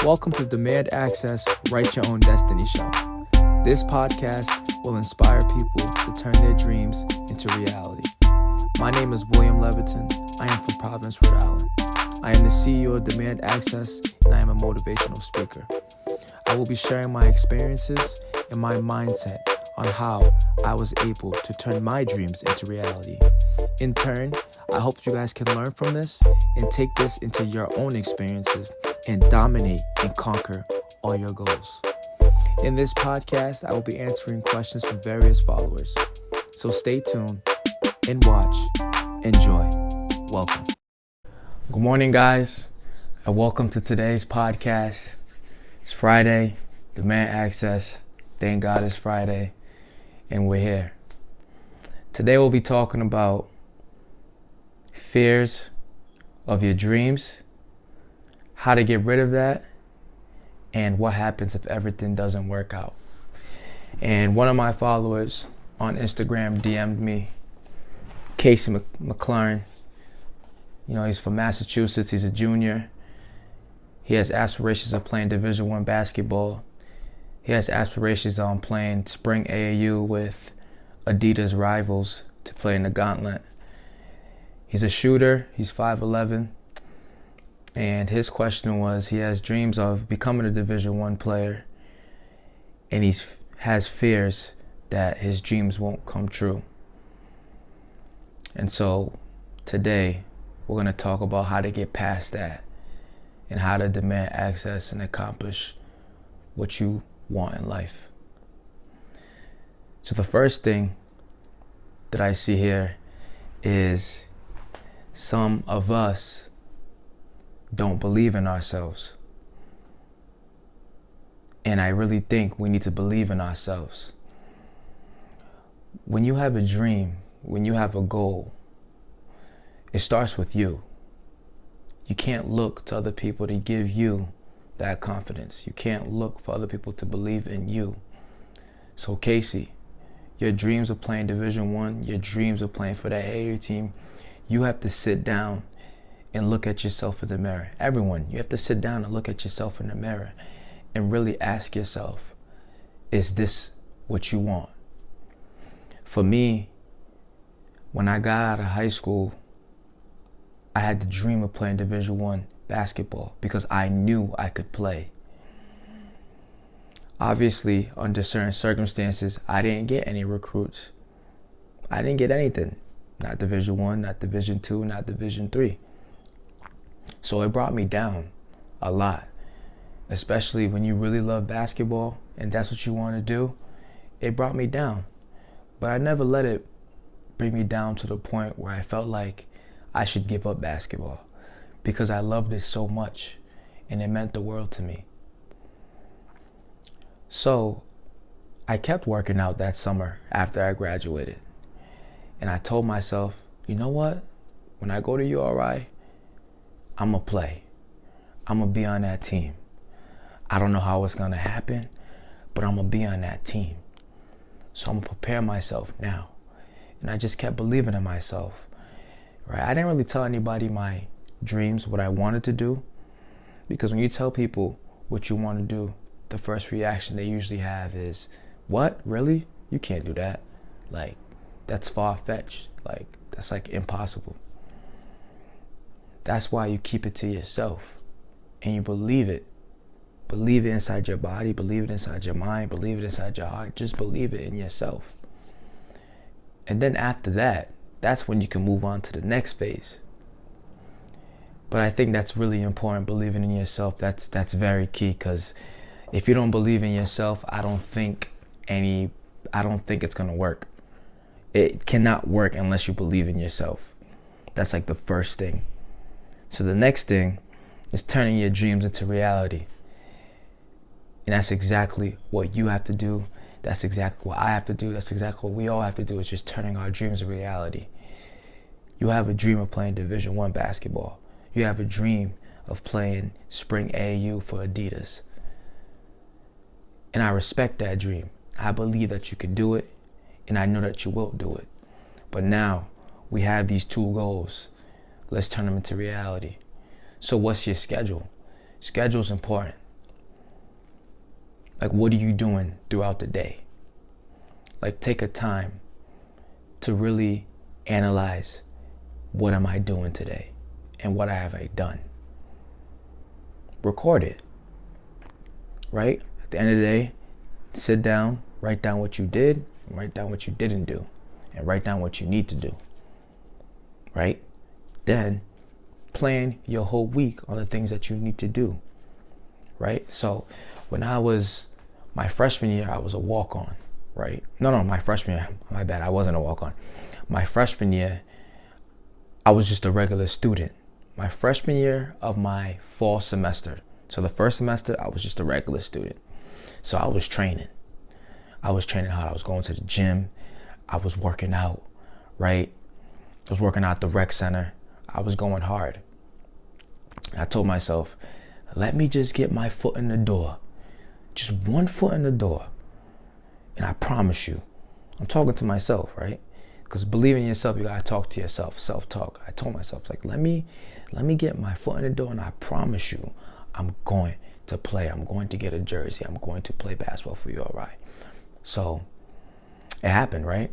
Welcome to Demand Access, Write Your Own Destiny show. This podcast will inspire people to turn their dreams into reality. My name is William Leviton. I am from Providence, Rhode Island. I am the CEO of Demand Access, and I am a motivational speaker. I will be sharing my experiences and my mindset on how I was able to turn my dreams into reality. In turn, I hope you guys can learn from this and take this into your own experiences and dominate and conquer all your goals. In this podcast, I will be answering questions from various followers. So stay tuned and watch. Enjoy. Welcome. Good morning, guys, and welcome to today's podcast. It's Friday, Demand Access. Thank God it's Friday, and we're here. Today we'll be talking about fears of your dreams, how to get rid of that, and what happens if everything doesn't work out. And one of my followers on Instagram DM'd me, Casey McLaren. You know, he's from Massachusetts. He's a junior. He has aspirations of playing Division I basketball. He has aspirations on playing spring AAU with Adidas rivals to play in the gauntlet. He's a shooter. He's 5'11". And his question was, he has dreams of becoming a Division I player, and he has fears that his dreams won't come true. And so today we're going to talk about how to get past that and how to demand access and accomplish what you want in life. So the first thing that I see here is some of us don't believe in ourselves. And I really think we need to believe in ourselves. When you have a dream, when you have a goal, it starts with you. You can't look to other people to give you that confidence. You can't look for other people to believe in you. So Casey, your dreams of playing Division I, your dreams of playing for that AAU team, you have to sit down and look at yourself in the mirror. Everyone, you have to sit down and look at yourself in the mirror and really ask yourself, is this what you want? For me, when I got out of high school, I had the dream of playing Division I basketball because I knew I could play. Obviously, under certain circumstances, I didn't get any recruits. I didn't get anything. Not Division I, not Division II, not Division III. So it brought me down a lot, especially when you really love basketball and that's what you want to do. It brought me down, but I never let it bring me down to the point where I felt like I should give up basketball because I loved it so much and it meant the world to me. So I kept working out that summer after I graduated, and I told myself, you know what? When I go to URI, I'm going to play. I'm going to be on that team. I don't know how it's going to happen, but I'm going to be on that team. So I'm going to prepare myself now. And I just kept believing in myself. Right? I didn't really tell anybody my dreams, what I wanted to do, because when you tell people what you want to do, the first reaction they usually have is, what? Really? You can't do that. Like, that's far-fetched. Like, that's like impossible. That's why you keep it to yourself and you believe it. Believe it inside your body, believe it inside your mind, believe it inside your heart. Just believe it in yourself. And then after that, that's when you can move on to the next phase. But I think that's really important, believing in yourself. That's very key, because if you don't believe in yourself, I don't think it's gonna work. It cannot work unless you believe in yourself. That's like the first thing. So the next thing is turning your dreams into reality. And that's exactly what you have to do. That's exactly what I have to do. That's exactly what we all have to do, is just turning our dreams into reality. You have a dream of playing Division I basketball. You have a dream of playing spring AAU for Adidas. And I respect that dream. I believe that you can do it, and I know that you will do it. But now we have these two goals. Let's turn them into reality. So what's your schedule? Schedule's important. Like, what are you doing throughout the day? Like, take a time to really analyze, what am I doing today? And what have I done? Record it, right? At the end of the day, sit down, write down what you did, write down what you didn't do, and write down what you need to do, right? Then plan your whole week on the things that you need to do, right? So when I was my freshman year, I was a walk-on, right? No, my freshman year, my bad, I wasn't a walk-on. My freshman year, I was just a regular student. My freshman year of my fall semester. So the first semester, I was just a regular student. So I was training. I was training hard. I was going to the gym. I was working out, right? I was working out at the rec center. I was going hard. I told myself, let me just get my foot in the door. Just one foot in the door. And I promise you, I'm talking to myself, right? Because believing in yourself, you gotta talk to yourself, self-talk. I told myself, like, let me get my foot in the door, and I promise you, I'm going to play. I'm going to get a jersey. I'm going to play basketball for URI. So it happened, right?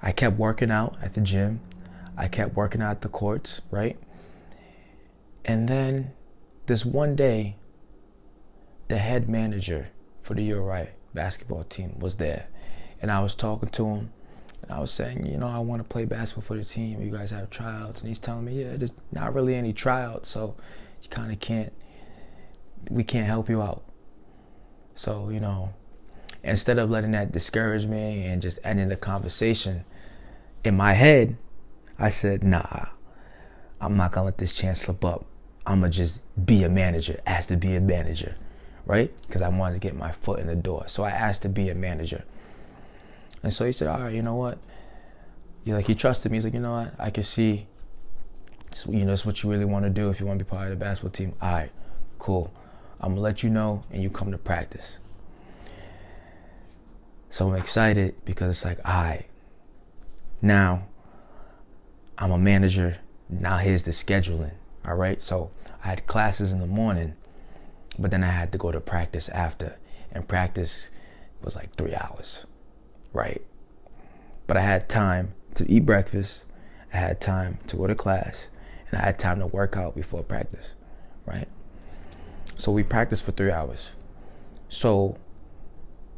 I kept working out at the gym. I kept working out at the courts, right? And then this one day, the head manager for the URI basketball team was there. And I was talking to him. And I was saying, I want to play basketball for the team. You guys have tryouts. And he's telling me, yeah, there's not really any tryouts. So you kind of we can't help you out. So, instead of letting that discourage me and just ending the conversation, in my head, I said, nah, I'm not going to let this chance slip up. I'm going to just be a manager, ask to be a manager, right? Because I wanted to get my foot in the door. So I asked to be a manager. And so he said, all right, you know what? He trusted me. He's like, you know what? I can see, it's what you really want to do if you want to be part of the basketball team. All right, cool. I'm going to let you know, and you come to practice. So I'm excited because it's like, all right, now I'm a manager. Now here's the scheduling, all right? So I had classes in the morning, but then I had to go to practice after. And practice was like 3 hours. Right. But I had time to eat breakfast. I had time to go to class, and I had time to work out before practice. Right. So we practiced for 3 hours. So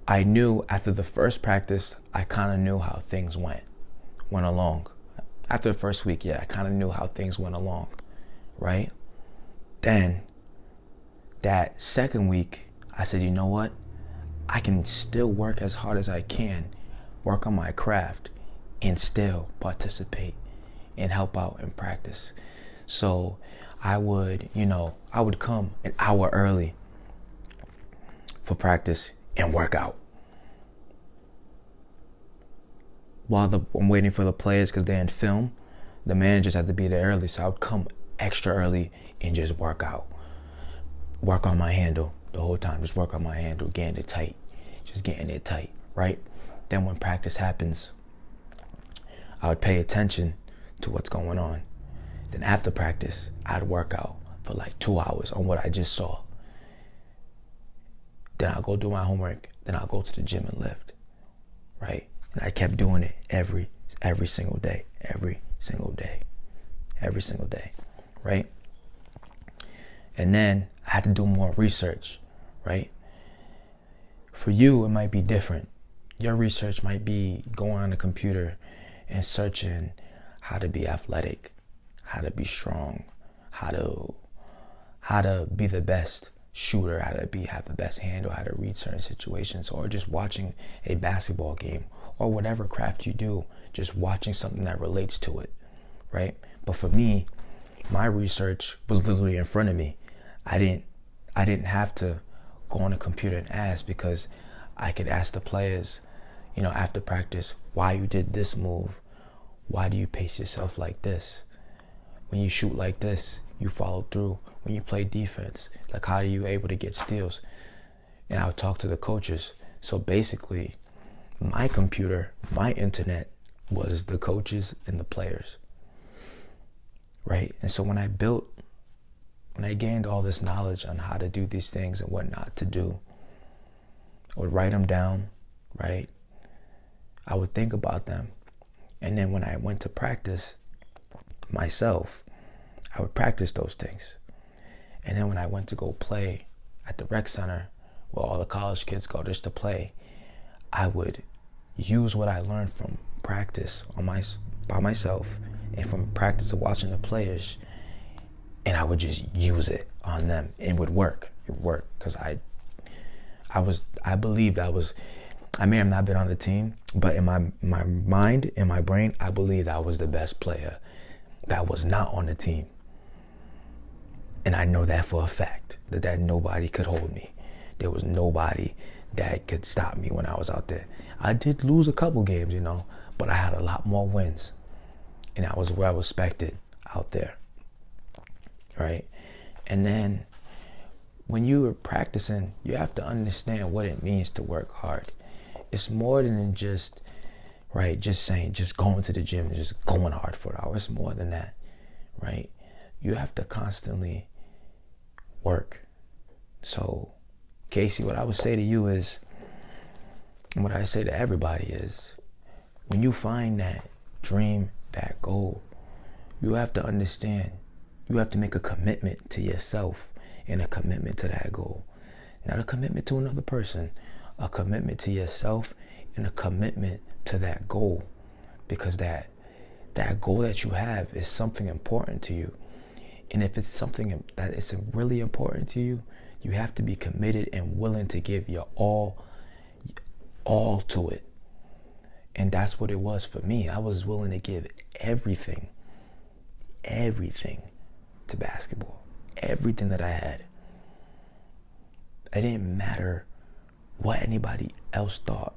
I knew after the first practice, I kind of knew how things went along. After the first week, I kind of knew how things went along. Right. Then that second week, I said, you know what? I can still work as hard as I can, work on my craft, and still participate and help out in practice. So I would come an hour early for practice and work out. While I'm waiting for the players, because they're in film, the managers had to be there early, so I would come extra early and just work out. Work on my handle the whole time, just work on my handle, getting it tight, right? Then when practice happens, I would pay attention to what's going on. Then after practice, I'd work out for like 2 hours on what I just saw. Then I'll go do my homework. Then I'll go to the gym and lift, right? And I kept doing it every single day, right? And then I had to do more research, right? For you, it might be different. Your research might be going on the computer and searching how to be athletic, how to be strong, how to be the best shooter, how to have the best handle, how to read certain situations, or just watching a basketball game or whatever craft you do, just watching something that relates to it, right? But for me, my research was literally in front of me. I didn't have to go on the computer and ask, because I could ask the players, after practice, why you did this move. Why do you pace yourself like this? When you shoot like this, you follow through. When you play defense, like, how are you able to get steals? And I'll talk to the coaches. So basically, my computer, my internet was the coaches and the players, right? And so when I gained all this knowledge on how to do these things and what not to do, I would write them down, right? I would think about them. And then when I went to practice myself, I would practice those things. And then when I went to go play at the rec center where all the college kids go just to play, I would use what I learned from practice by myself and from practice of watching the players, and I would just use it on them. It would work. It worked because I believed I may have not been on the team, but in my mind, in my brain, I believed I was the best player that was not on the team. And I know that for a fact, that nobody could hold me. There was nobody that could stop me when I was out there. I did lose a couple games, but I had a lot more wins. And that was where I was expected out there, right? And then when you were practicing, you have to understand what it means to work hard. It's more than just going to the gym and just going hard for an hour. It's more than that, right? You have to constantly work. So, Casey, what I would say to you is, and what I say to everybody is, when you find that dream, that goal, you have to understand, you have to make a commitment to yourself and a commitment to that goal. Not a commitment to another person, a commitment to yourself and a commitment to that goal. Because that goal that you have is something important to you. And if it's something that is really important to you, you have to be committed and willing to give your all to it. And that's what it was for me. I was willing to give everything to basketball, everything that I had. It didn't matter what anybody else thought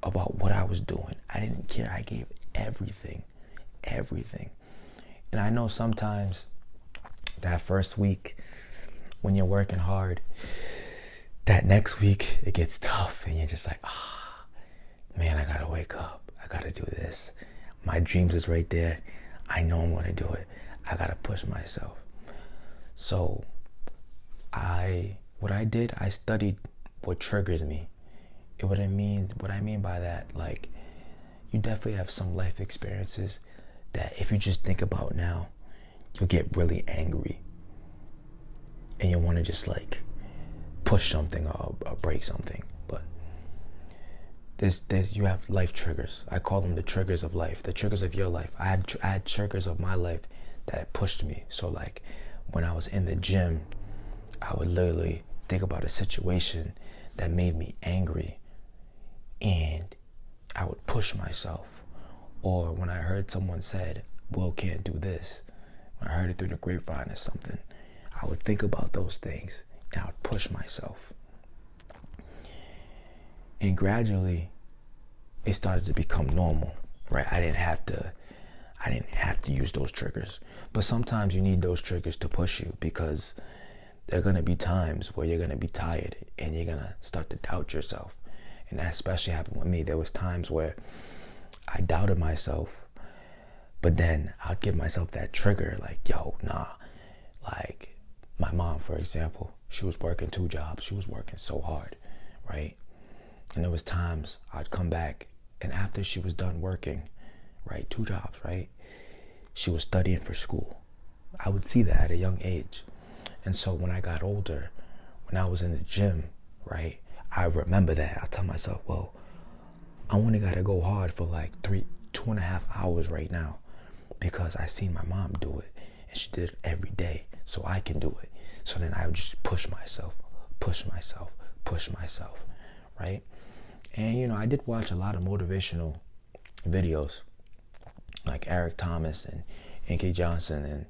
about what I was doing. I didn't care. I gave everything. And I know sometimes that first week when you're working hard, that next week it gets tough and you're just like, man, I gotta wake up. I gotta do this. My dreams is right there. I know I'm gonna do it. I gotta push myself. So what I did, I studied what triggers me. What I mean by that, like, you definitely have some life experiences that if you just think about now, you'll get really angry. And you want to just like push something or break something. But you have life triggers. I call them the triggers of life, the triggers of your life. I had triggers of my life that pushed me. So like when I was in the gym, I would literally think about a situation that made me angry and I would push myself. Or when I heard someone said, Will can't do this, when I heard it through the grapevine or something, I would think about those things and I would push myself. And gradually it started to become normal, right? I didn't have to use those triggers. But sometimes you need those triggers to push you, because there are going to be times where you're going to be tired and you're going to start to doubt yourself. And that especially happened with me. There was times where I doubted myself, but then I'll give myself that trigger, like, yo, nah. Like my mom, for example, she was working 2 jobs. She was working so hard, right? And there was times I'd come back, and after she was done working, right, 2 jobs, right, she was studying for school. I would see that at a young age. And so when I got older, when I was in the gym, right, I remember that. I tell myself, well, I only got to go hard for like 2.5 hours right now, because I seen my mom do it and she did it every day, so I can do it. So then I would just push myself, right? And I did watch a lot of motivational videos like Eric Thomas and N.K. Johnson, and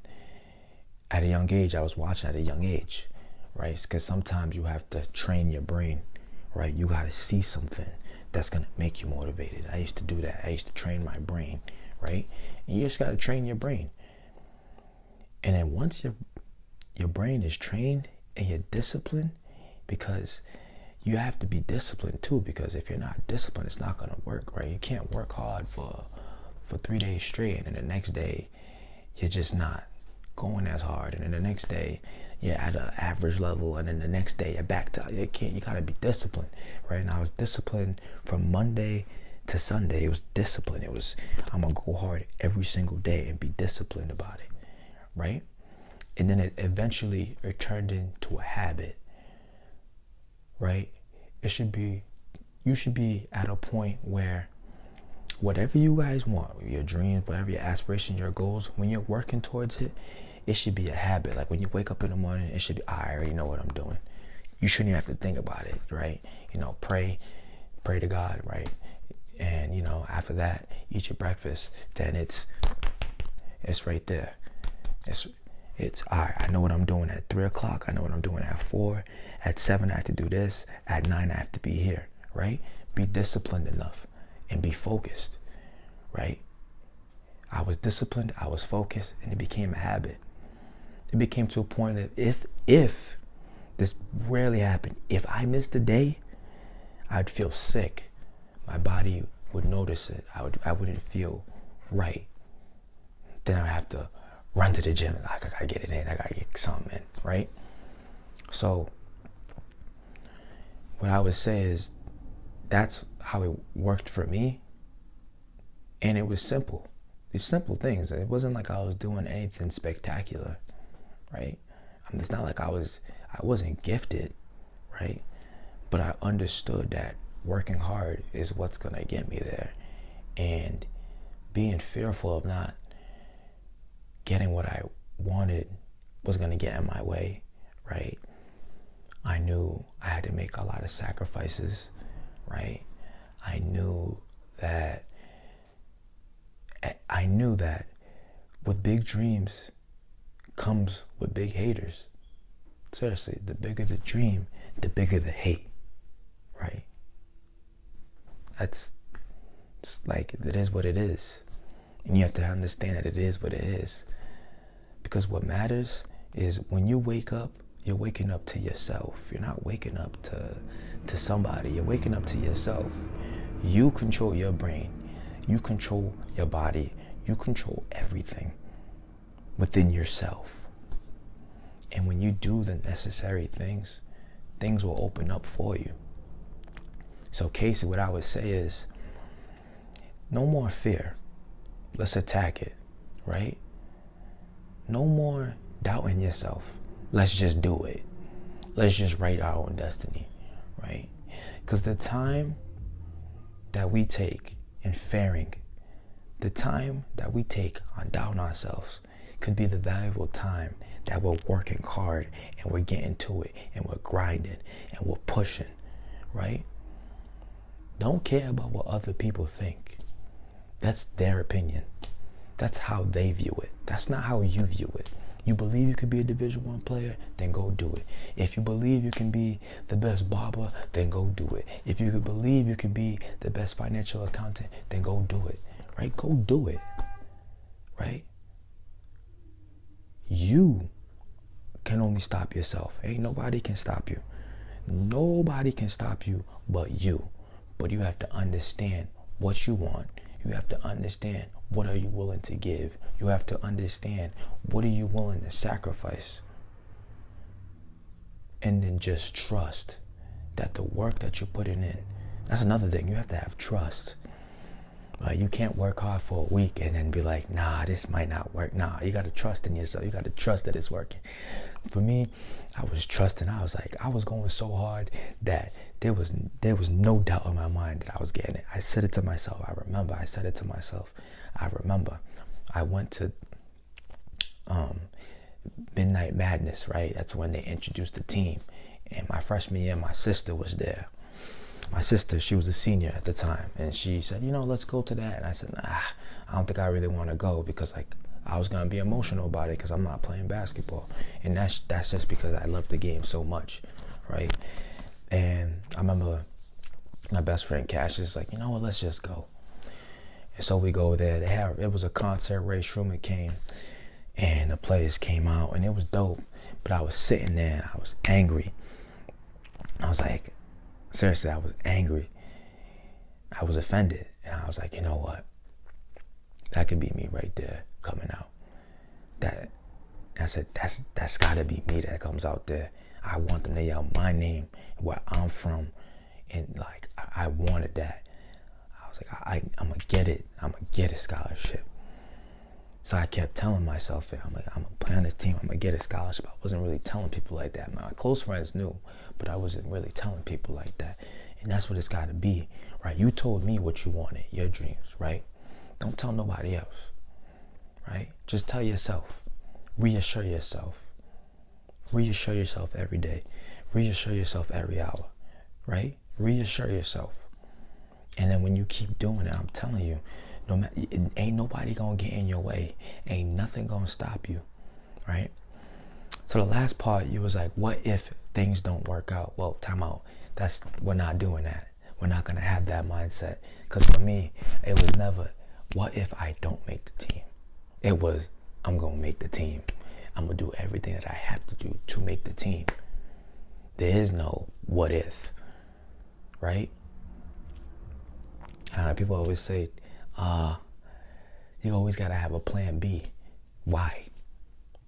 at a young age, I was watching at a young age, right? Because sometimes you have to train your brain, right? You got to see something that's going to make you motivated. I used to do that. I used to train my brain, right? And you just got to train your brain. And then once your brain is trained and you're disciplined, because you have to be disciplined too, because if you're not disciplined, it's not going to work, right? You can't work hard for 3 days straight, and then the next day you're just not going as hard, and then the next day you're at an average level, and then the next day you're back to, you gotta be disciplined, right? And I was disciplined from Monday to Sunday. It was discipline. It was, I'm gonna go hard every single day and be disciplined about it, right? And then it turned into a habit, right? You should be at a point where whatever you guys want, your dreams, whatever your aspirations, your goals, when you're working towards it, it should be a habit. Like when you wake up in the morning, it should be, I already know what I'm doing. You shouldn't even have to think about it, right? Pray to God, right? And after that, eat your breakfast. Then it's right there. It's all right. I know what I'm doing at 3:00. I know what I'm doing at 4. At 7, I have to do this. At 9, I have to be here, right? Be disciplined enough and be focused, right? I was disciplined, I was focused, and it became a habit. It became to a point that if this rarely happened, if I missed a day, I'd feel sick. My body would notice it. I wouldn't feel right. Then I'd have to run to the gym. I gotta get it in. I gotta get something in, right? So what I would say is that's how it worked for me. And it was simple. These simple things. It wasn't like I was doing anything spectacular, right? It's not like I wasn't gifted, right? But I understood that working hard is what's gonna get me there. And being fearful of not getting what I wanted was gonna get in my way, right? I knew I had to make a lot of sacrifices, right? I knew that with big dreams comes with big haters. Seriously, the bigger the dream, the bigger the hate, right? It's like, it is what it is. And you have to understand that it is what it is. Because what matters is when you wake up, you're waking up to yourself. You're not waking up to somebody. You're waking up to yourself. You control your brain. You control your body. You control everything within yourself. And when you do the necessary things, things will open up for you. So Casey, what I would say is, no more fear. Let's attack it, right? No more doubting yourself. Let's just do it. Let's just write our own destiny, right? Because the time that we take in fearing, the time that we take on doubting ourselves could be the valuable time that we're working hard and we're getting to it and we're grinding and we're pushing, right? Don't care about what other people think. That's their opinion. That's how they view it. That's not how you view it. You believe you could be a Division I player, then go do it. If you believe you can be the best barber, then go do it. If you believe you can be the best financial accountant, then go do it, right? Go do it, right? You can only stop yourself. Ain't nobody can stop you. Nobody can stop you but you. But you have to understand what you want. You have to understand what are you willing to give. You have to understand what are you willing to sacrifice. And then just trust that the work that you're putting in, that's another thing. You have to have trust. You can't work hard for a week and then be like, nah, this might not work. Nah, you got to trust in yourself. You got to trust that it's working. For me, I was trusting. I was going so hard that there was no doubt in my mind that I was getting it. I said it to myself. I remember I went to Midnight Madness, right? That's when they introduced the team. And my freshman year, my sister was there. My sister, she was a senior at the time, and she said, let's go to that. And I said, nah, I don't think I really want to go, because I was gonna be emotional about it because I'm not playing basketball, and that's just because I love the game so much, right? And I remember my best friend Cash is like, what, let's just go. And so we go there. It was a concert. Ray Schumann came, and the players came out, and it was dope. But I was sitting there, and I was angry. I was like, seriously, I was angry. I was offended, and I was like, you know what? That could be me right there coming out. And I said, that's gotta be me that comes out there. I want them to yell my name, where I'm from. And like, I wanted that. I was like, I'm gonna get it. I'm gonna get a scholarship. So I kept telling myself, I'm like, I'm gonna play on this team. I'm gonna get a scholarship. I wasn't really telling people like that. My close friends knew, but I wasn't really telling people like that. And that's what it's gotta be, right? You told me what you wanted, your dreams, right? Don't tell nobody else, right? Just tell yourself. Reassure yourself. Reassure yourself every day. Reassure yourself every hour, right? Reassure yourself. And then when you keep doing it, I'm telling you, no matter, ain't nobody gonna get in your way. Ain't nothing gonna stop you, right? So the last part, you was like, what if things don't work out? Well, time out. We're not doing that. We're not gonna have that mindset. Because for me, it was never, what if I don't make the team? It was, I'm gonna make the team. I'm gonna do everything that I have to do to make the team. There is no what if, right? I don't know, people always say, you always gotta have a plan B. Why?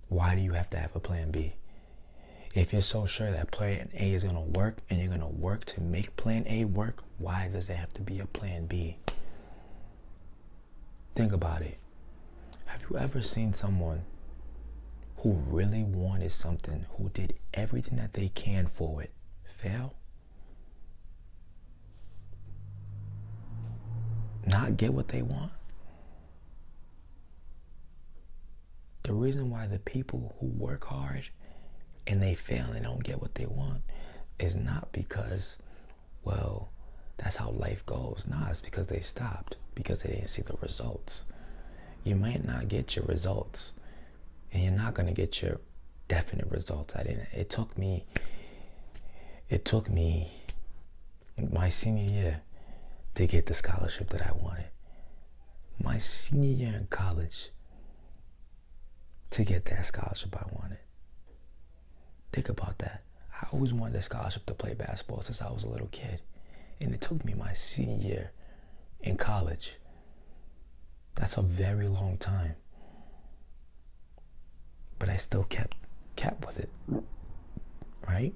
Why do you have to have a plan B? If you're so sure that plan A is gonna work and you're gonna work to make plan A work, why does there have to be a plan B? Think about it. Have you ever seen someone who really wanted something, who did everything that they can for it, fail? Not get what they want? The reason why the people who work hard and they fail and don't get what they want is not because, well, that's how life goes. Nah, it's because they stopped, because they didn't see the results. You might not get your results, and you're not gonna get your definite results. It took me my senior year to get the scholarship that I wanted. My senior year in college to get that scholarship I wanted. Think about that. I always wanted a scholarship to play basketball since I was a little kid. And it took me my senior year in college. That's a very long time. But I still kept with it, right?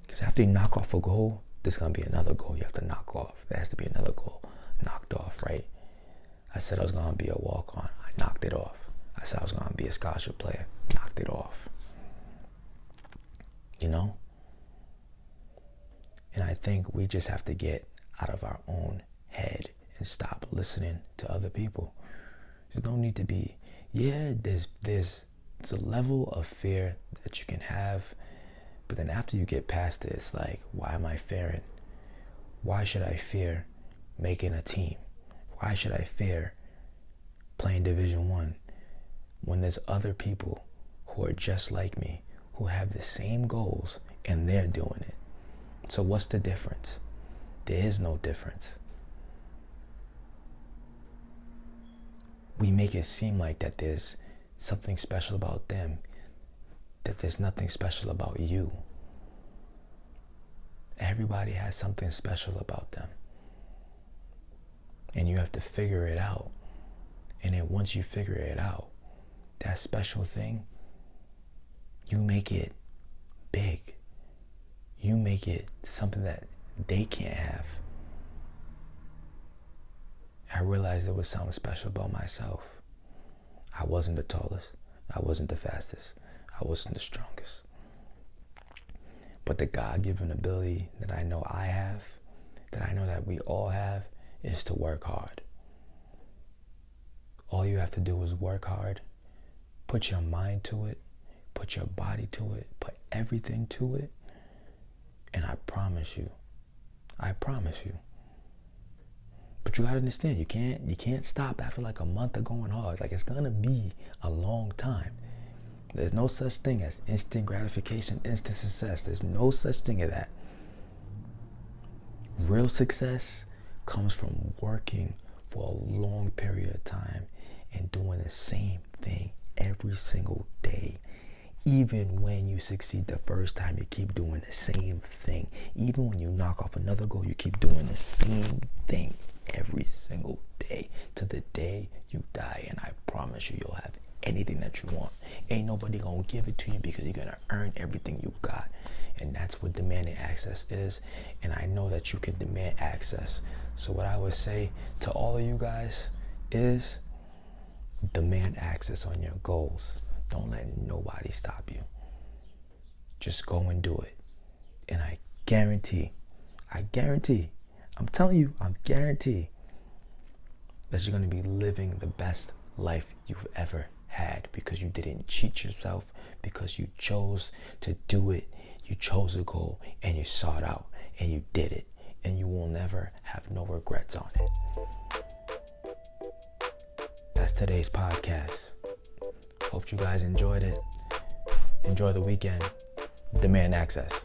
Because after you knock off a goal, there's going to be another goal you have to knock off. There has to be another goal knocked off, right? I said I was going to be a walk-on. I knocked it off. I said I was going to be a scholarship player. Knocked it off. You know? And I think we just have to get out of our own head and stop listening to other people. There's no need to be, there's a level of fear that you can have, but then after you get past it, it's like, why am I fearing? Why should I fear making a team? Why should I fear playing Division I when there's other people who are just like me, who have the same goals and they're doing it? So what's the difference? There is no difference. We make it seem like that there's something special about them, that there's nothing special about you. Everybody has something special about them. And you have to figure it out. And then once you figure it out, that special thing, you make it big. You make it something that they can't have. I realized there was something special about myself. I wasn't the tallest. I wasn't the fastest. I wasn't the strongest. But the God-given ability that I know I have, that I know that we all have, is to work hard. All you have to do is work hard, put your mind to it, put your body to it, put everything to it, and I promise you, but you gotta understand, you can't stop after like a month of going hard. Like, it's gonna be a long time. There's no such thing as instant gratification, instant success. There's no such thing as that. Real success comes from working for a long period of time and doing the same thing every single day. Even when you succeed the first time, you keep doing the same thing. Even when you knock off another goal, you keep doing the same thing every single day to the day you die. And I promise you, you'll have anything that you want. Ain't nobody gonna give it to you because you're gonna earn everything you got. And that's what demanding access is. And I know that you can demand access. So what I would say to all of you guys is demand access on your goals. Don't let nobody stop you. Just go and do it. And I guarantee, I'm telling you, I guarantee that you're going to be living the best life you've ever had, because you didn't cheat yourself, because you chose to do it. You chose a goal and you sought out and you did it, and you will never have no regrets on it. That's today's podcast. Hope you guys enjoyed it. Enjoy the weekend. Demand access.